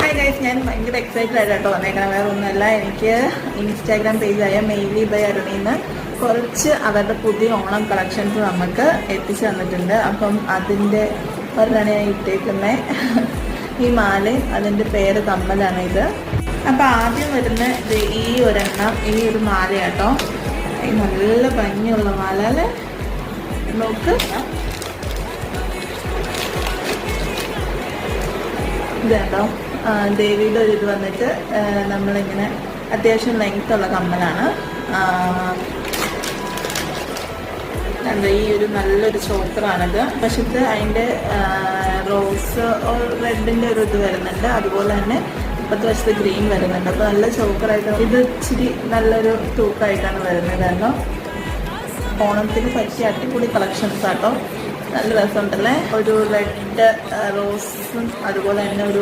Hi guys, ഞാൻ ഭയങ്കര excited ആയിട്ടോ വന്നേക്കണം. വേറെ ഒന്നുമല്ല, എനിക്ക് ഇൻസ്റ്റാഗ്രാം പേജായ മെയിലി ബൈ അരുണിന്ന് കുറച്ച് അവരുടെ പുതിയ ഓണം കളക്ഷൻസ് നമുക്ക് എത്തിച്ചു തന്നിട്ടുണ്ട്. അപ്പം അതിൻ്റെ ഒരെണ്ണം ഞാൻ ഇട്ടേക്കുന്നത് ഈ മാലയും അതിൻ്റെ പേര് കമ്മലാണ് ഇത്. അപ്പം ആദ്യം വരുന്ന ഇത് ഈ ഒരെണ്ണം, ഈ ഒരു മാലയാട്ടോ. ഈ നല്ല ഭംഗിയുള്ള മാല അല്ലേ, നോക്ക്. ഇതുണ്ടോ, ദേവിയുടെ ഒരു ഇത് വന്നിട്ട് നമ്മളിങ്ങനെ അത്യാവശ്യം ലെങ്ത്തുള്ള കമ്മലാണ്. ഈ ഒരു നല്ലൊരു ചോക്കറാണിത്. പക്ഷേ അതിൻ്റെ റോസ് റെഡിൻ്റെ ഒരു ഇത് വരുന്നുണ്ട്. അതുപോലെ തന്നെ ഇപ്പോഴത്തെ വശത്ത് ഗ്രീൻ വരുന്നുണ്ട്. അപ്പോൾ നല്ല ചോക്കറായിട്ട് ഇത് ഇച്ചിരി നല്ലൊരു തൂക്കമായിട്ടാണ് വരുന്നത്. കാരണം ഓണത്തിന് പറ്റിയ അടിപൊളി കളക്ഷൻസ് ആട്ടോ. നല്ല രസമുണ്ടല്ലേ. ഒരു റെഡ് റോസും അതുപോലെ തന്നെ ഒരു